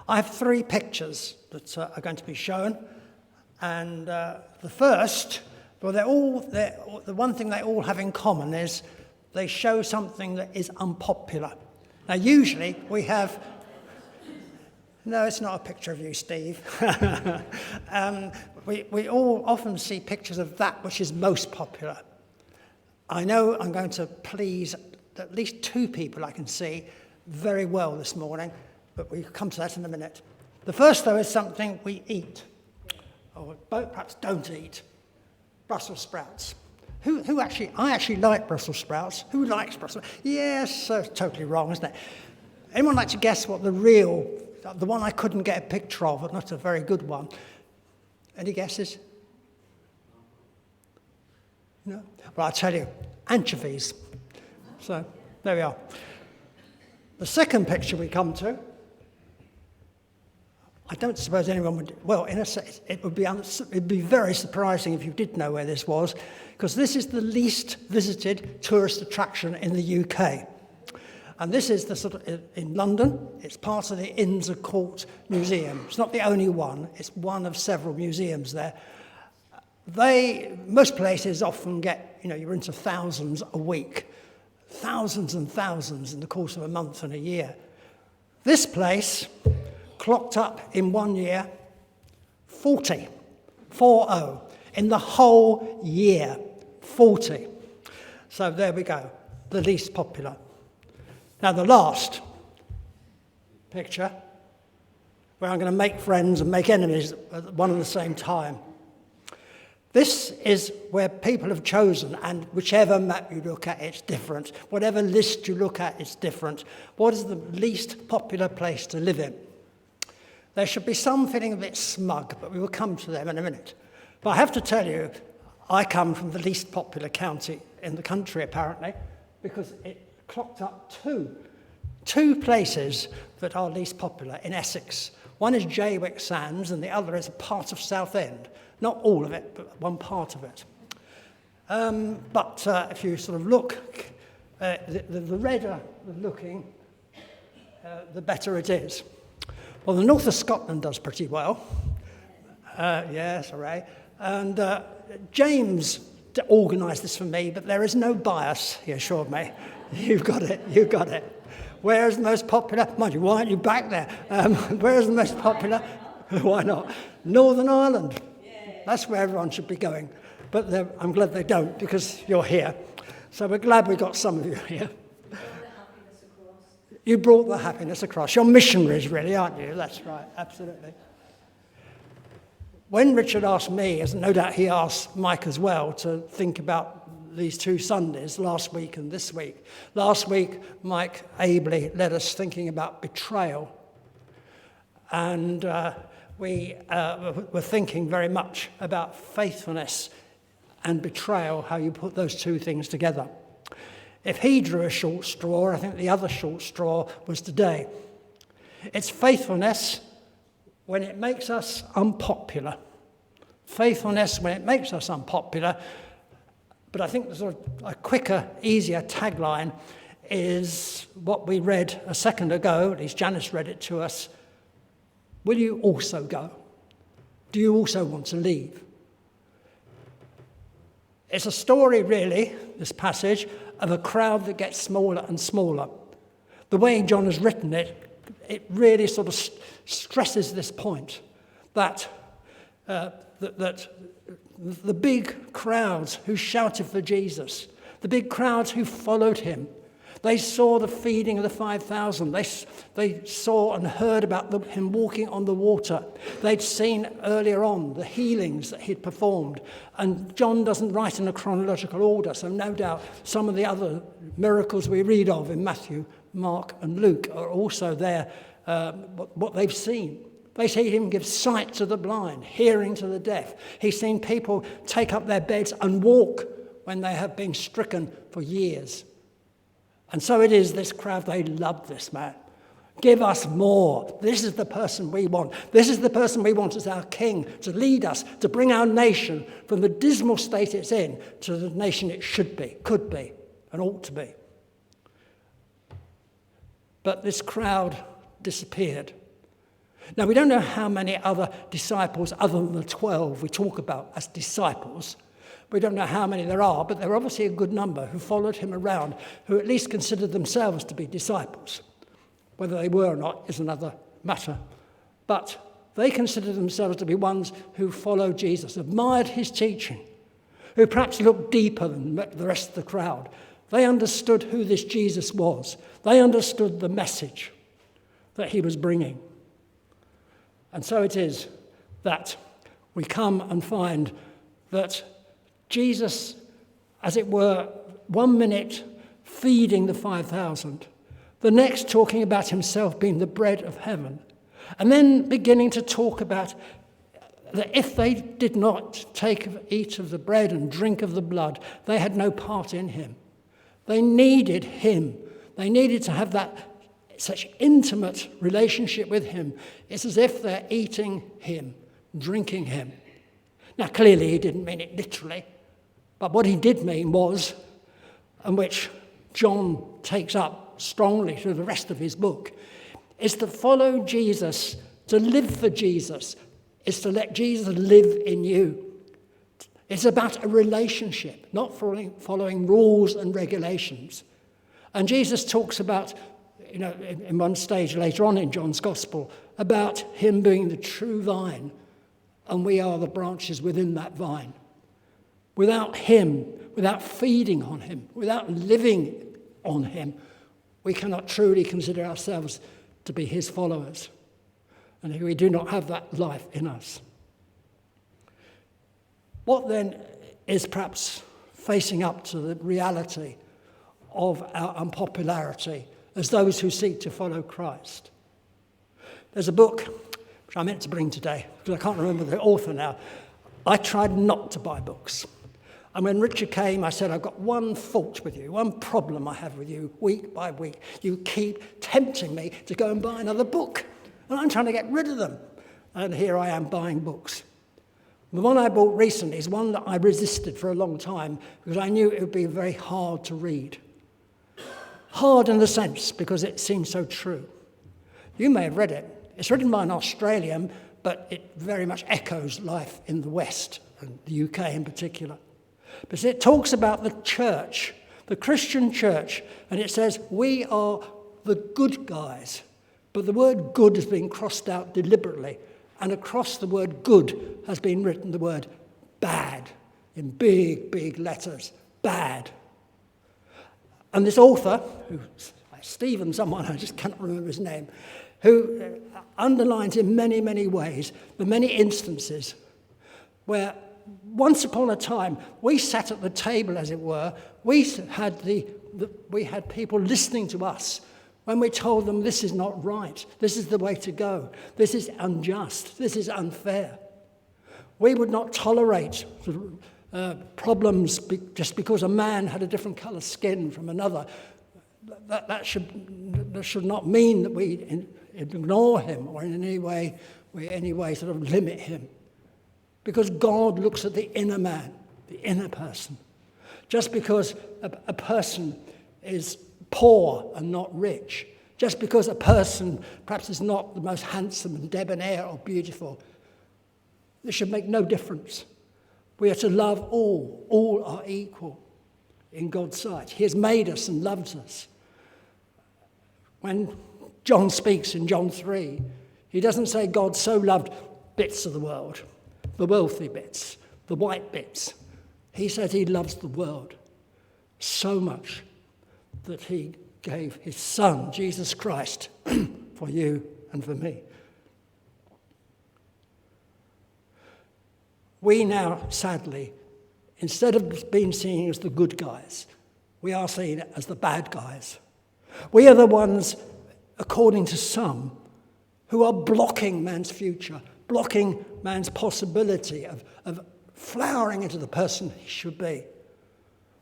I have 3 pictures that are going to be shown, and the first, well, the one thing they all have in common is they show something that is unpopular. Now, usually we have... No, it's not a picture of you, Steve. We all often see pictures of that which is most popular. I know I'm going to please at least 2 people I can see very well this morning, but we'll come to that in a minute. The first, though, is something we eat, or perhaps don't eat: Brussels sprouts. I actually like Brussels sprouts. Who likes Brussels? Yes, totally wrong, isn't it? Anyone like to guess what the one I couldn't get a picture of, but not a very good one? Any guesses? No? Well, I'll tell you, anchovies. So, there we are. The second picture we come to, I don't suppose anyone would... Well, in a sense, it'd be very surprising if you did know where this was, because this is the least visited tourist attraction in the UK. And this is in London. It's part of the Inns of Court Museum. It's not the only one. It's one of several museums there. Most places often get, you're into thousands a week. Thousands and thousands in the course of a month and a year. This place clocked up in 1 year 40. 40. In the whole year, 40. So there we go. The least popular. Now, the last picture, where I'm going to make friends and make enemies at one and the same time. This is where people have chosen, and whichever map you look at, it's different. Whatever list you look at, it's different. What is the least popular place to live in? There should be some feeling a bit smug, but we will come to them in a minute. But I have to tell you, I come from the least popular county in the country, apparently, because it clocked up two places that are least popular in Essex. One is Jaywick Sands, and the other is a part of Southend. Not all of it, but one part of it. But if you sort of look, the redder the looking, the better it is. Well, the north of Scotland does pretty well. Yes, hooray. And James organised this for me, but there is no bias, he assured me. You've got it. Where is the most popular? Mind you, why aren't you back there? Where is the most popular? Why not? Northern Ireland. That's where everyone should be going. But I'm glad they don't, because you're here. So we're glad we got some of you here. You brought the happiness across. You're missionaries, really, aren't you? That's right, absolutely. When Richard asked me, as no doubt he asked Mike as well, to think about these 2 Sundays, last week and this week. Last week, Mike ably led us thinking about betrayal. And we were thinking very much about faithfulness and betrayal, how you put those 2 things together. If he drew a short straw, I think the other short straw was today. It's faithfulness when it makes us unpopular. Faithfulness when it makes us unpopular. But I think the sort of a quicker, easier tagline is what we read a second ago, at least Janice read it to us. Will you also go? Do you also want to leave? It's a story, really, this passage, of a crowd that gets smaller and smaller. The way John has written it, it really sort of stresses this point, that the big crowds who shouted for Jesus, the big crowds who followed him, they saw the feeding of the 5,000. They saw and heard about him walking on the water. They'd seen earlier on the healings that he'd performed. And John doesn't write in a chronological order, so no doubt some of the other miracles we read of in Matthew, Mark, and Luke are also there, what they've seen. They see him give sight to the blind, hearing to the deaf. He's seen people take up their beds and walk when they have been stricken for years. And so it is, this crowd, they love this man. Give us more. This is the person we want. This is the person we want as our king, to lead us, to bring our nation from the dismal state it's in to the nation it should be, could be, and ought to be. But this crowd disappeared. Now, we don't know how many other disciples other than the 12 we talk about as disciples. We don't know how many there are, but there are obviously a good number who followed him around, who at least considered themselves to be disciples. Whether they were or not is another matter. But they considered themselves to be ones who followed Jesus, admired his teaching, who perhaps looked deeper than the rest of the crowd. They understood who this Jesus was. They understood the message that he was bringing. And so it is that we come and find that Jesus, as it were, 1 minute feeding the 5,000, the next talking about himself being the bread of heaven, and then beginning to talk about that if they did not eat of the bread and drink of the blood, they had no part in him. They needed him. They needed to have that such intimate relationship with him. It's as if they're eating him, drinking him. Now, clearly he didn't mean it literally, but what he did mean was, and which John takes up strongly through the rest of his book, is to follow Jesus, to live for Jesus, is to let Jesus live in you. It's about a relationship, not following rules and regulations. And Jesus talks about, in one stage later on in John's Gospel, about him being the true vine, and we are the branches within that vine. Without him, without feeding on him, without living on him, we cannot truly consider ourselves to be his followers. And we do not have that life in us. What then is perhaps facing up to the reality of our unpopularity as those who seek to follow Christ? There's a book which I meant to bring today, because I can't remember the author now. I tried not to buy books. And when Richard came, I said, I've got one fault with you, one problem I have with you, week by week. You keep tempting me to go and buy another book. And I'm trying to get rid of them. And here I am buying books. The one I bought recently is one that I resisted for a long time because I knew it would be very hard to read. Hard in the sense because it seems so true. You may have read it. It's written by an Australian, but it very much echoes life in the West, and the UK in particular. But it talks about the church, the Christian church, and it says, we are the good guys. But the word good has been crossed out deliberately, and across the word good has been written the word bad, in big, big letters, bad. And this author, who's Stephen someone, I just cannot remember his name, who underlines in many, many ways the many instances where once upon a time we sat at the table, as it were, we had people listening to us when we told them this is not right, this is the way to go, this is unjust, this is unfair. We would not tolerate problems just because a man had a different colour skin from another. That should not mean that we ignore him or in any way sort of limit him. Because God looks at the inner man, the inner person. Just because a person is poor and not rich, just because a person perhaps is not the most handsome and debonair or beautiful, this should make no difference. We are to love all. All are equal in God's sight. He has made us and loves us. When John speaks in John 3, he doesn't say God so loved bits of the world, the wealthy bits, the white bits. He says he loves the world so much that he gave his son, Jesus Christ, for you and for me. We now, sadly, instead of being seen as the good guys, we are seen as the bad guys. We are the ones, according to some, who are blocking man's future, blocking man's possibility of flowering into the person he should be.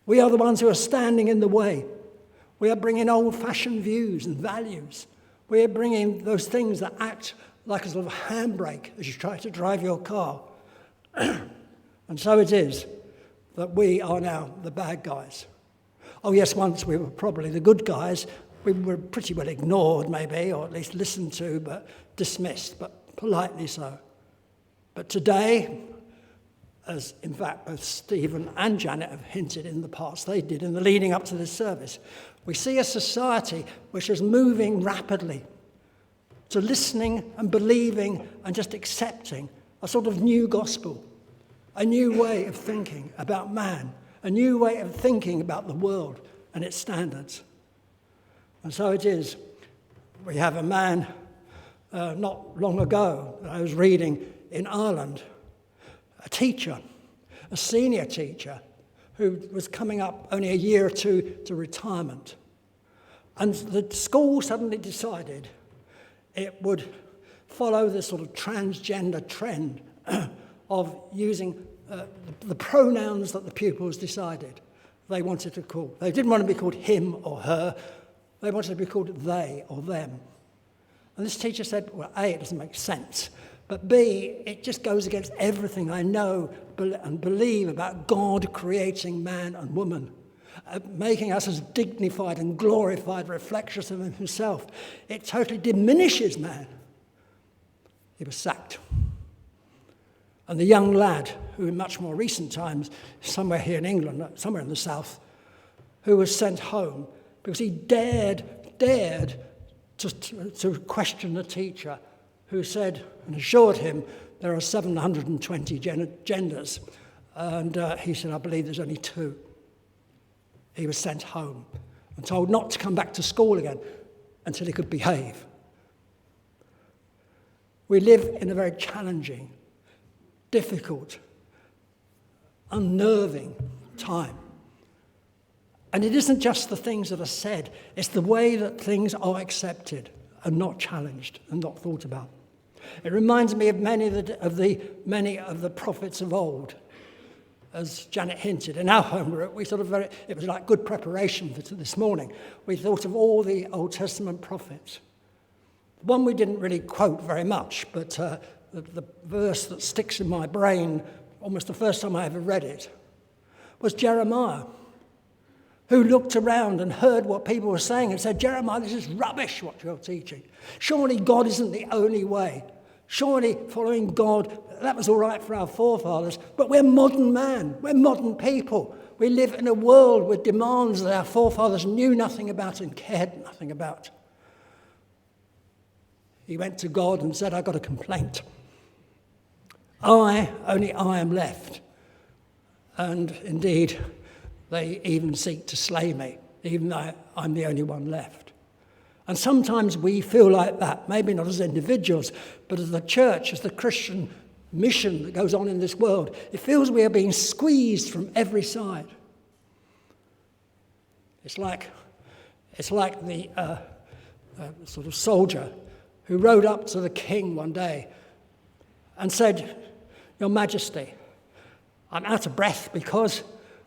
We are the ones who are standing in the way. We are bringing old-fashioned views and values. We are bringing those things that act like a sort of handbrake as you try to drive your car. And so it is that we are now the bad guys. Oh yes, once we were probably the good guys, we were pretty well ignored maybe, or at least listened to, but dismissed, but politely so. But today, as in fact both Stephen and Janet have hinted in the past, they did in the leading up to this service, we see a society which is moving rapidly to listening and believing and just accepting a sort of new gospel, a new way of thinking about man, a new way of thinking about the world and its standards. And so it is. We have a man not long ago that I was reading in Ireland, a teacher, a senior teacher, who was coming up only a year or two to retirement. And the school suddenly decided it would follow this sort of transgender trend of using the pronouns that the pupils decided they wanted to call. They didn't want to be called him or her. They wanted to be called they or them. And this teacher said, well, A, it doesn't make sense, but B, it just goes against everything I know and believe about God creating man and woman, making us as dignified and glorified reflections of himself. It totally diminishes man. He was sacked. And the young lad, who in much more recent times, somewhere here in England, somewhere in the south, who was sent home because he dared to question the teacher who said and assured him there are 720 genders. And he said, I believe there's only 2. He was sent home and told not to come back to school again until he could behave. We live in a very challenging, difficult, unnerving time. And it isn't just the things that are said, it's the way that things are accepted and not challenged and not thought about. It reminds me of many of the prophets of old. As Janet hinted, in our home group, it was like good preparation for this morning. We thought of all the Old Testament prophets. One we didn't really quote very much, but the verse that sticks in my brain almost the first time I ever read it was Jeremiah, who looked around and heard what people were saying and said, Jeremiah, this is rubbish what you're teaching. Surely God isn't the only way. Surely following God, that was all right for our forefathers, but we're modern man, we're modern people. We live in a world with demands that our forefathers knew nothing about and cared nothing about. He went to God and said, I've got a complaint. Only I am left. And indeed, they even seek to slay me, even though I'm the only one left. And sometimes we feel like that, maybe not as individuals, but as the church, as the Christian mission that goes on in this world. It feels we are being squeezed from every side. It's like the sort of soldier who rode up to the king one day and said, Your Majesty, I'm out of breath because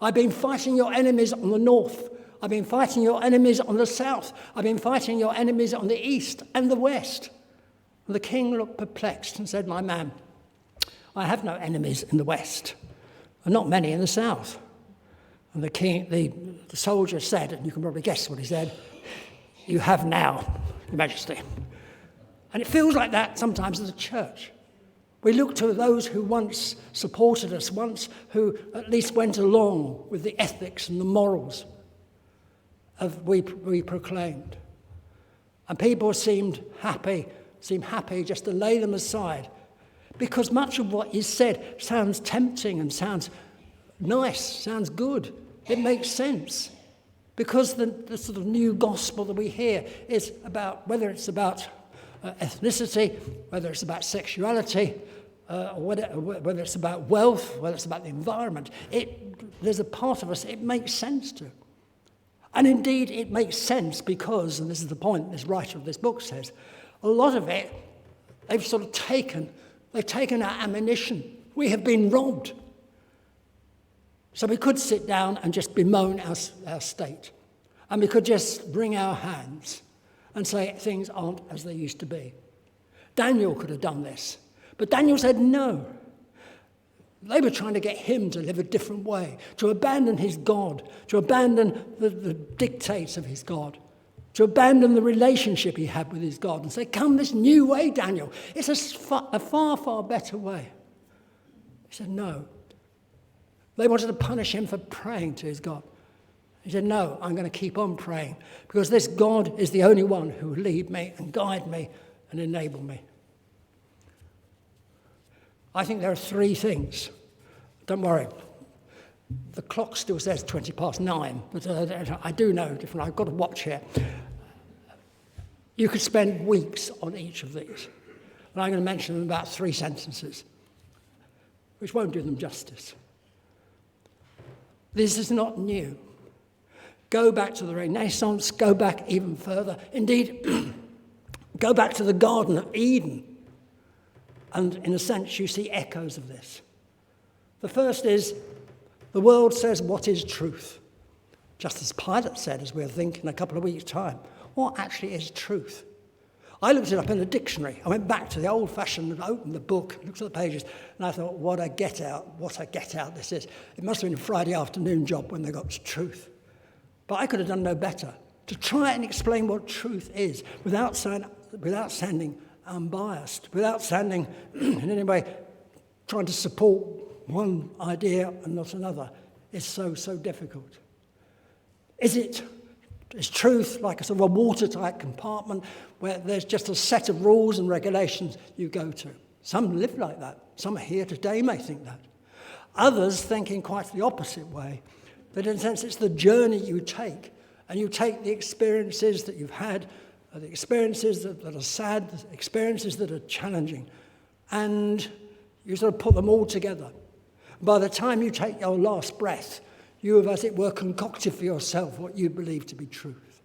I've been fighting your enemies on the north. I've been fighting your enemies on the south. I've been fighting your enemies on the east and the west. And the king looked perplexed and said, My man, I have no enemies in the west, and not many in the south. And the soldier said, and you can probably guess what he said, You have now, Your Majesty. And it feels like that sometimes as a church. We look to those who once supported us, who at least went along with the ethics and the morals we proclaimed. And people seem happy just to lay them aside, because much of what is said sounds tempting and sounds nice, sounds good. It makes sense. Because the sort of new gospel that we hear is about, whether it's about ethnicity, whether it's about sexuality, or whether it's about wealth, whether it's about the environment, there's a part of us it makes sense to. And indeed, it makes sense because, and this is the point this writer of this book says, a lot of it, they've taken our ammunition. We have been robbed. So we could sit down and just bemoan our state. And we could just wring our hands and say things aren't as they used to be. Daniel could have done this. But Daniel said no. They were trying to get him to live a different way, to abandon his God, to abandon the dictates of his God. to abandon the relationship he had with his God and say, come this new way, Daniel. It's a far, far better way. He said, no. They wanted to punish him for praying to his God. He said, no, I'm going to keep on praying because this God is the only one who will lead me and guide me and enable me. I think there are three things. Don't worry. The clock still says 9:20, but I do know different. I've got a watch here. You could spend weeks on each of these. And I'm going to mention them in about 3 sentences, which won't do them justice. This is not new. Go back to the Renaissance, go back even further. Indeed, go back to the Garden of Eden. And in a sense, you see echoes of this. The first is, the world says, what is truth? Just as Pilate said, as we'll think in a couple of weeks' time, what actually is truth? I looked it up in a dictionary. I went back to the old-fashioned and opened the book, looked at the pages, and I thought, what a get-out this is. It must have been a Friday afternoon job when they got to truth. But I could have done no better to try and explain what truth is without sounding unbiased, without sounding in any way trying to support one idea and not another. Is so difficult. Is truth like a sort of a watertight compartment where there's just a set of rules and regulations you go to? Some live like that. Some here today may think that. Others think in quite the opposite way, that in a sense it's the journey you take, and you take the experiences that you've had, the experiences that are sad, the experiences that are challenging, and you sort of put them all together. By the time you take your last breath, you have, as it were, concocted for yourself what you believe to be truth.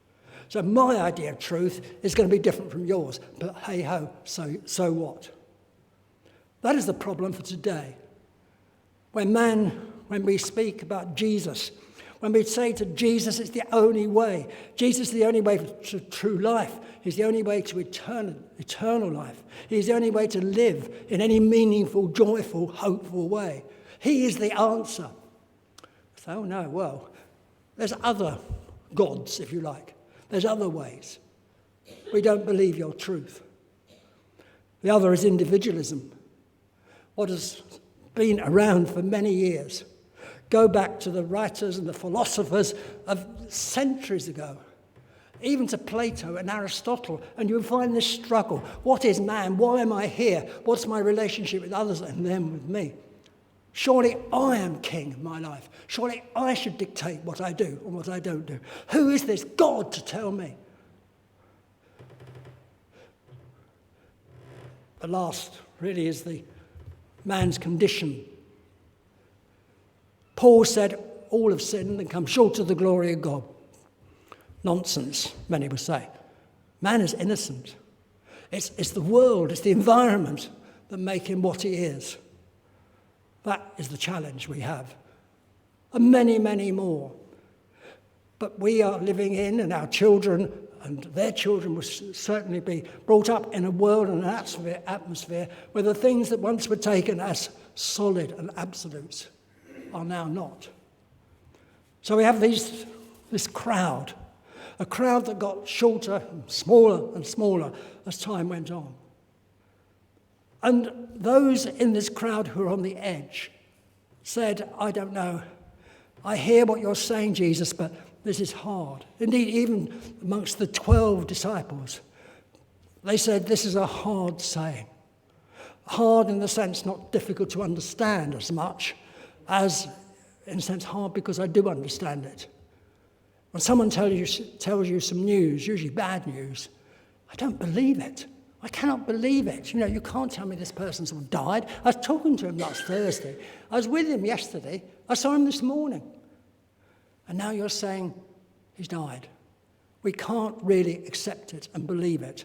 So my idea of truth is going to be different from yours, but hey-ho, so what? That is the problem for today. When we speak about Jesus, when we say to Jesus, it's the only way. Jesus is the only way to true life. He's the only way to eternal life. He's the only way to live in any meaningful, joyful, hopeful way. He is the answer. So, no, well, there's other gods, if you like. There's other ways. We don't believe your truth. The other is individualism. What has been around for many years. Go back to the writers and the philosophers of centuries ago, even to Plato and Aristotle, and you'll find this struggle. What is man? Why am I here? What's my relationship with others and them with me? Surely I am king of my life. Surely I should dictate what I do and what I don't do. Who is this God to tell me? The last really is the man's condition. Paul said, all have sinned and come short of the glory of God. Nonsense, many would say. Man is innocent. It's the world, it's the environment that make him what he is. That is the challenge we have. And many, many more. But we are living in, and our children and their children will certainly be brought up in a world and an atmosphere where the things that once were taken as solid and absolutes are now not. So we have this crowd, a crowd that got shorter and smaller as time went on. And those in this crowd who are on the edge said, I don't know, I hear what you're saying, Jesus, but this is hard. Indeed, even amongst the 12 disciples, they said this is a hard saying. Hard in the sense not difficult to understand as much as, in a sense, hard because I do understand it. When someone tells you some news, usually bad news, I don't believe it. I cannot believe it. You know, you can't tell me this person's died. I was talking to him last Thursday. I was with him yesterday. I saw him this morning. And now you're saying he's died. We can't really accept it and believe it.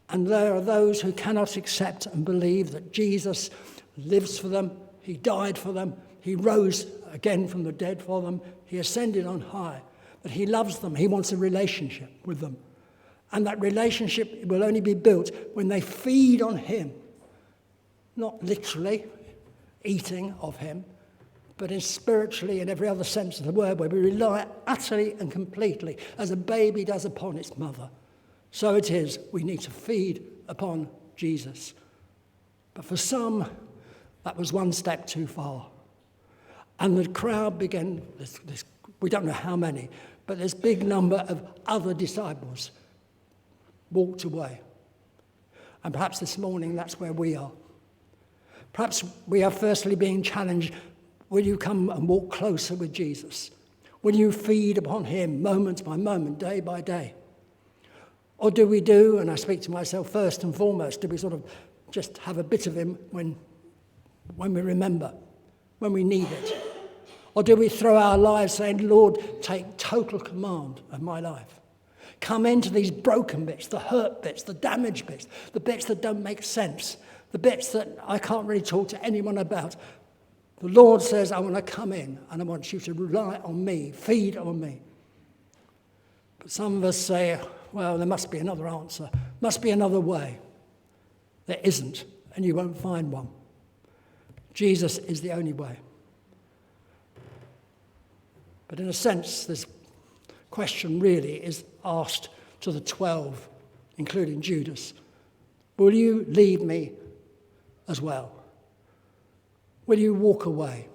And there are those who cannot accept and believe that Jesus lives for them. He died for them. He rose again from the dead for them. He ascended on high. That he loves them. He wants a relationship with them. And that relationship will only be built when they feed on him. Not literally eating of him, but in spiritually and every other sense of the word, where we rely utterly and completely, as a baby does upon its mother. So it is, we need to feed upon Jesus. But for some, that was one step too far. And the crowd began, we don't know how many, but this big number of other disciples walked away. And perhaps this morning, that's where we are. Perhaps we are firstly being challenged. Will you come and walk closer with Jesus? Will you feed upon him moment by moment, day by day? Or do we do, and I speak to myself first and foremost, do we sort of just have a bit of him when we remember, when we need it? Or do we throw our lives saying, Lord, take total command of my life? Come into these broken bits, the hurt bits, the damaged bits, the bits that don't make sense, the bits that I can't really talk to anyone about. The Lord says, I want to come in and I want you to rely on me, feed on me. But some of us say, well, there must be another answer, must be another way. There isn't, and you won't find one. Jesus is the only way. But in a sense, this question really is asked to the 12, including Judas. Will you leave me as well? Will you walk away?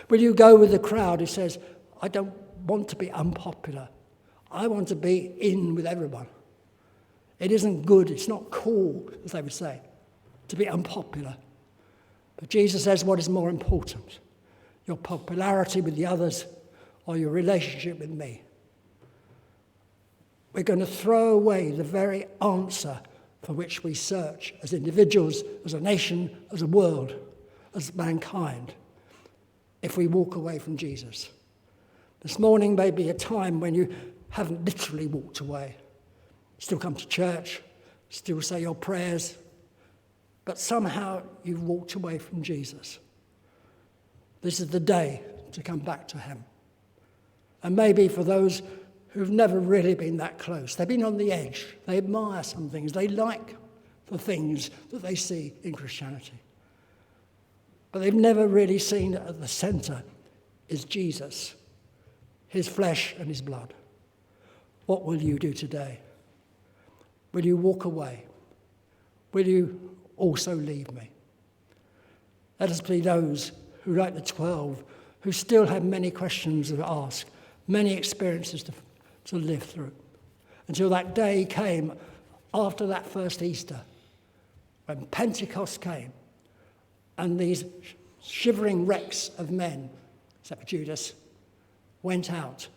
Will you go with the crowd who says, I don't want to be unpopular. I want to be in with everyone. It isn't good, it's not cool, as they would say, to be unpopular. But Jesus says, what is more important? Your popularity with the others or your relationship with me? We're going to throw away the very answer for which we search as individuals, as a nation, as a world, as mankind, if we walk away from Jesus. This morning may be a time when you haven't literally walked away. Still come to church, still say your prayers, but somehow you've walked away from Jesus. This is the day to come back to him. And maybe for those who've never really been that close, they've been on the edge, they admire some things, they like the things that they see in Christianity. But they've never really seen that at the center is Jesus, his flesh and his blood. What will you do today? Will you walk away? Will you also leave me? Let us be those who, like the 12, who still have many questions to ask, many experiences to live through, until that day came after that first Easter, when Pentecost came, and these shivering wrecks of men, except for Judas, went out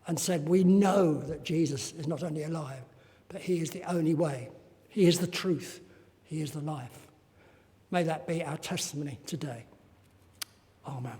and said, we know that Jesus is not only alive, but he is the only way. He is the truth. He is the life. May that be our testimony today. Amen.